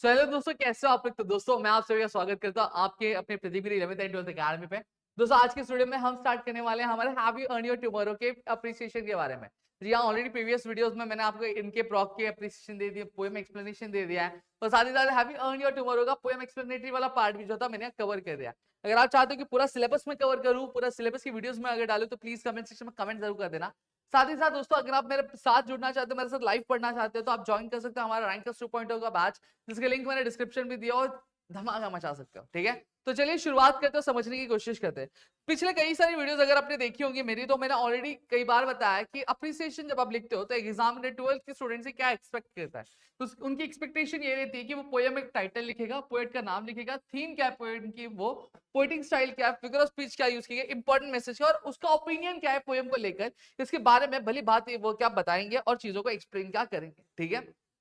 Hello दोस्तों, कैसे हो आप लोग। तो दोस्तों मैं आप सभी का स्वागत करता हूँ आपके अपने प्रतिगिरी 11th एंड 12th अकेडमी पे। दोस्तों आज के वीडियो में हम स्टार्ट करने वाले हैं हमारे have you earn your tomorrow के अप्रिसिएशन के बारे में। जी हाँ, ऑलरेडी प्रीवियस वीडियोस में मैंने आपको इनके प्रॉक के अप्रिसिएशन दे दिया, पोएम एक्सप्लेनेशन दे दिया है, और साथ ही साथ have you earn your tomorrow का पोएम एक्सप्लेनेटरी वाला पार्ट भी जो था मैंने कवर कर दिया। अगर आप चाहते हो कि पूरा सिलेबस में कवर करूँ, पूरा सिलेबस की वीडियोस में अगर डालूं, तो प्लीज कमेंट सेक्शन में कमेंट जरूर कर देना। साथ ही साथ दोस्तों, अगर आप मेरे साथ जुड़ना चाहते हो, मेरे साथ लाइव पढ़ना चाहते हो, तो आप ज्वाइन कर सकते हो हमारा रैंकर्स 2.0 का बैच, जिसके लिंक मैंने डिस्क्रिप्शन में दिया, और धमाका मचा सकते हो। ठीक है, तो चलिए शुरुआत करते हो, समझने की कोशिश करते हैं। पिछले कई सारी वीडियोस अगर आपने देखी होंगी मेरी, तो मैंने ऑलरेडी कई बार बताया कि अप्रिसिएशन जब आप लिखते हो तो एग्जाम में 12th के स्टूडेंट से क्या एक्सपेक्ट करता है। तो उनकी एक्सपेक्टेशन ये रहती है कि वो पोएम एक टाइटल लिखेगा, पोएट का नाम लिखेगा, थीम क्या है पोएम की, वो पोएटिंग स्टाइल क्या है, फिगर ऑफ स्पीच क्या यूज की है, इंपॉर्टेंट मैसेज क्या, और उसका ओपिनियन क्या है पोएम को लेकर, इसके बारे में भली बात वो क्या बताएंगे और चीजों को एक्सप्लेन क्या करेंगे। ठीक है,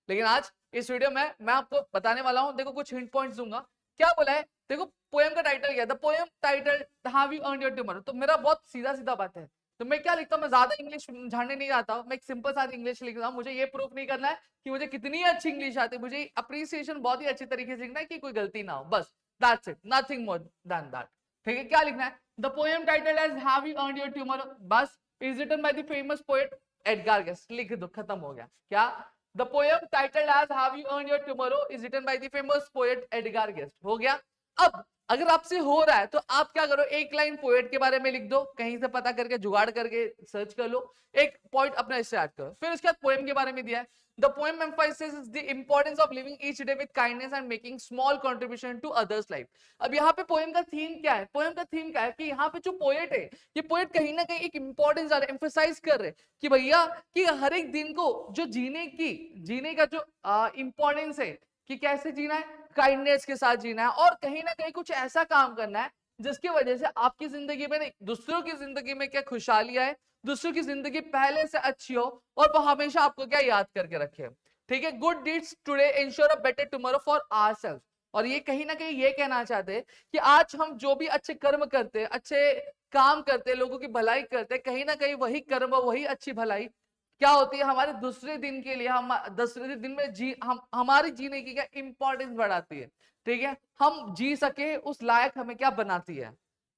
लेकिन आज इस वीडियो में मैं आपको बताने वाला हूं, देखो कुछ हिंट पॉइंट्स दूंगा। क्या बोला है, देखो पोएम का टाइटल क्या है, the poem title how you earn your tomorrow. तो मेरा बहुत सीधा सीधा बात है, तो मैं क्या लिखता हूँ, मैं ज्यादा इंग्लिश झाड़ने नहीं जाता हूँ, मैं एक सिंपल सा इंग्लिश लिख रहा हूँ। मुझे ये प्रूफ नहीं करना है कि मुझे कितनी अच्छी इंग्लिश आती है, मुझे अप्रिसिएशन बहुत ही अच्छी तरीके से लिखना है कि कोई गलती ना हो, बस that's it, nothing more than that. ठीक है, क्या लिखना है, the poem title as how you earn your tomorrow, बस is written by the famous poet Edgar Guest, लिख दो, खत्म हो गया। क्या, the poem title as how you earn your tomorrow is written by the famous poet Edgar Guest, हो गया। अब अगर आपसे हो रहा है तो आप क्या करो, एक लाइन पोएट के बारे में लिख दो, कहीं से पता करके जुगाड़ करके सर्च कर लो, एक पॉइंट अपना इससे ऐड करो, फिर उसके बाद पोएम के बारे में दिया है, the poem emphasises the importance of living each day with kindness and making small contribution to others life. अब यहाँ पे पोएम का थीम क्या है, पोएम का थीम क्या है कि यहाँ पे जो पोएट है, ये पोएट कहीं ना कहीं एक इंपॉर्टेंस एम्फोसाइज कर रहे हैं कि भैया कि हर एक दिन को जो जीने का जो इंपॉर्टेंस है कि कैसे जीना है, काइंडनेस के साथ जीना है, और कहीं ना कहीं कुछ ऐसा काम करना है जिसकी वजह से आपकी जिंदगी में नहीं, दूसरों की जिंदगी में क्या खुशहाली आए, दूसरों की जिंदगी पहले से अच्छी हो, और वो हमेशा आपको क्या याद करके रखे। ठीक है, good deeds today ensure a better tomorrow for ourselves. और ये कहीं ना कहीं ये कहना चाहते हैं कि आज हम जो भी अच्छे कर्म करते हैं, अच्छे काम करते हैं, लोगों की भलाई करते हैं, कहीं ना कहीं वही कर्म, वही अच्छी भलाई क्या होती है हमारे दूसरे दिन के लिए, हम दूसरे दिन में हम हमारी जीने की क्या इंपॉर्टेंस बढ़ाती है। ठीक है, हम जी सके उस लायक हमें क्या बनाती है।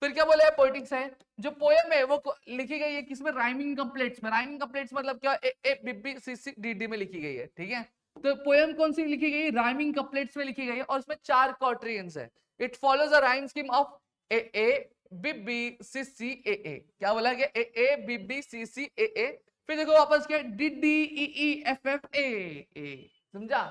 फिर क्या बोले पोइटिक्स है, जो पोएम है वो लिखी गई है किसमें, राइमिंग कप्लेट्स में। राइमिंग कप्लेट्स मतलब क्या, A A B B C C D D में लिखी गई है। ठीक है, तो पोएम कौन सी लिखी गई, राइमिंग कप्लेट्स में लिखी गई है, और उसमें 4 क्वाट्रियंस है। It follows a rhyme scheme of A A B B C C A A. क्या बोला गया, ए A B B C C A ए। फिर देखो वापस क्या, D D E E F F A A. समझा,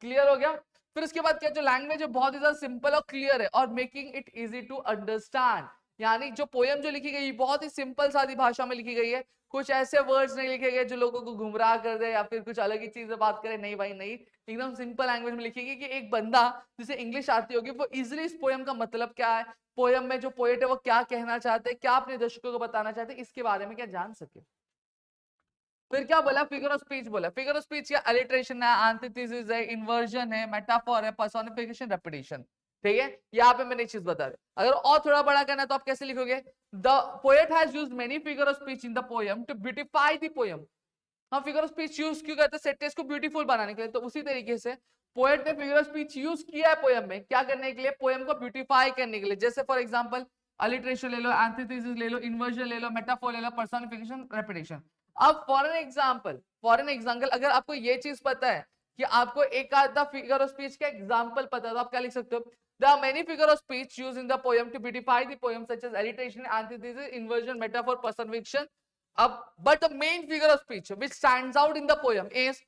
क्लियर हो गया। फिर उसके बाद क्या, जो लैंग्वेज है बहुत ही ज्यादा सिंपल और क्लियर है, और making it easy to understand. यानी जो पोएम जो लिखी गई बहुत ही सिंपल सादी भाषा में लिखी गई है, कुछ ऐसे वर्ड्स नहीं लिखे गए जो लोगों को गुमराह कर दे या फिर कुछ अलग ही चीज बात करे, नहीं भाई नहीं, एकदम सिंपल लैंग्वेज में लिखी गई कि एक बंदा जिसे इंग्लिश आती होगी वो इजिली इस पोएम का मतलब क्या है, पोएम में जो पोएट है वो क्या कहना चाहते हैं, क्या अपने दर्शकों को बताना चाहते हैं, इसके बारे में क्या जान सके। फिर क्या बोला, फिगर ऑफ स्पीच बोला। फिगर ऑफ स्पीच क्या, अलिट्रेशन है, एंटिथेसिस है, इन्वर्जन है, मेटाफोर है, पर्सोनिफिकेशन, रेपिटेशन। ठीक है, यहाँ पे मैंने एक चीज बता दी। अगर और थोड़ा बड़ा करना है तो आप कैसे लिखोगे, the poet has used many figure of speech in the poem to beautify the poem. हम फिगर ऑफ स्पीच यूज क्यों करते हैं, सेंटेंस को ब्यूटीफुल बनाने के लिए। तो उसी तरीके से पोएट ने फिगर ऑफ स्पीच यूज किया है पोएम में, क्या करने के लिए, पोएम को ब्यूटीफाई करने के लिए। जैसे फॉर एग्जांपल अलिट्रेशन ले लो, एंटिथेसिस ले लो, इन्वर्जन ले लो, मेटाफोर ले लो, पर्सोनिफिकेशन, रेपिटेशन। अब फॉर एन एग्जाम्पल अगर आपको ये चीज पता है कि आपको एक आधा फिगर ऑफ स्पीच का एग्जाम्पल पता है, तो आप क्या लिख सकते हो, there are many figure of speech used in the poem to beautify the poem such as alliteration, antithesis, inversion, metaphor, personification. अब but the main figure of speech which stands out in the poem is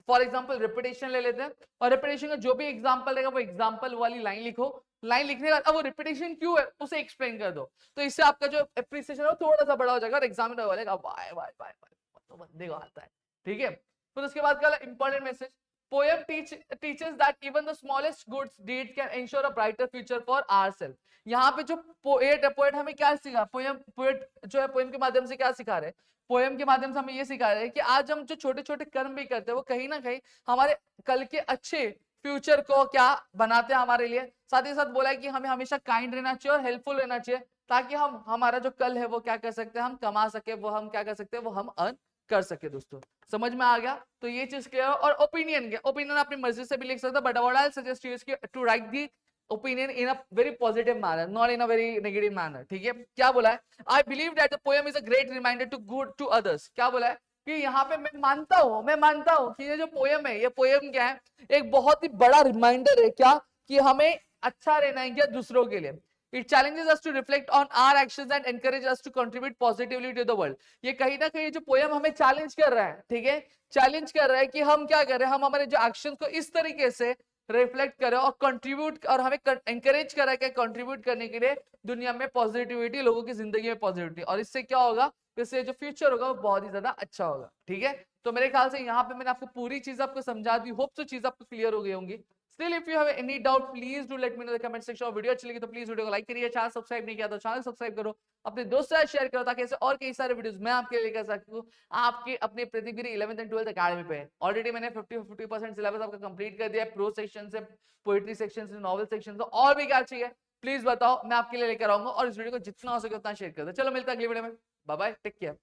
for example repetition ले लेते हैं, और repetition का जो भी example रहेगा वो एग्जाम्पल वाली लाइन लिखो। लाइन लिखने के बाद अब वो रिपीटेशन क्यों है उसे एक्सप्लेन कर दो, तो इससे आपका जो एप्रिसिएशन है वो थोड़ा सा बड़ा हो जाएगा, और एग्जामिनर बोलेगा वाह वाह वाह तो बंदे को आता है। ठीक है, फिर उसके बाद क्या, important message, poem teaches that even the smallest good deed can ensure a brighter future for ourselves। यहाँ पे जो पोएट हमें क्या सिखा, पोएट जो है पोएम के माध्यम से क्या सिखा रहे हैं, पोएम के माध्यम से हमें ये सिखा रहे हैं कि आज हम जो छोटे छोटे कर्म भी करते हैं वो कहीं ना कहीं हमारे कल के अच्छे फ्यूचर को क्या बनाते हैं हमारे लिए। साथ ही साथ बोला है कि हमें हमेशा काइंड रहना चाहिए और हेल्पफुल रहना चाहिए, ताकि हम हमारा जो कल है वो क्या कर सकते हैं, हम कमा सके, वो हम क्या कर सकते हैं, वो हम अर्न कर सके दोस्तों। समझ में आ गया? तो ये चीज क्लियर। और ओपिनियन अपनी मर्जी से भी लिख सकते, but what I suggest you is to write the opinion in a very positive manner, not in a very negative manner. ठीक है, क्या बोला है? I believe that the poem is a great reminder to good to others. क्या बोला है कि यहाँ पे मैं मानता हूँ कि ये जो पोएम है, ये पोएम क्या है, एक बहुत ही बड़ा रिमाइंडर है क्या, कि हमें अच्छा रहना है क्या दूसरों के लिए। It challenges us to reflect on our actions and encourage us to contribute positively to the world. ये कहीं ना कहीं जो पोएम हमें चैलेंज कर रहा है, ठीक है, चैलेंज कर रहा है कि हम क्या कर रहे हैं, हम हमारे जो एक्शंस को इस तरीके से रिफ्लेक्ट करें और कंट्रीब्यूट, और हमें एंकरेज करा है कंट्रीब्यूट करने के लिए दुनिया में पॉजिटिविटी, लोगों की जिंदगी में पॉजिटिविटी। और इससे क्या होगा, इससे जो फ्यूचर होगा वो बहुत ही ज्यादा अच्छा होगा। ठीक है, तो मेरे ख्याल से यहाँ पे मैंने आपको पूरी चीज आपको समझा दी, होप सो चीज आपको क्लियर हो गई होंगी। Still, if you have any doubt, please do let me know in the comment section। और वीडियो अच्छी लगी तो प्लीज वीडियो को लाइक करिए, चैनल सब्सक्राइब नहीं किया तो चैनल सब्सक्राइब करो, अपने दोस्तों से शेयर करो, ताकि ऐसे और कई सारे वीडियोस मैं आपके लिए लेकर सकूं आपके अपने प्रतिगिरी 11th एंड 12th अकेडमी पे। ऑलरेडी मैंने 50% सिलेबस आपका कंप्लीट कर दिया है, प्रो सेक्शन से, पोएट्री सेक्शन से, नॉवल सेक्शन से, और भी क्या चाहिए प्लीज बताओ, मैं आपके लिए लेकर आऊंगा। और इस वीडियो को जितना हो सके उतना शेयर कर दो। चलो मिलता है अगली वीडियो में, बाय बाय, टेक केयर।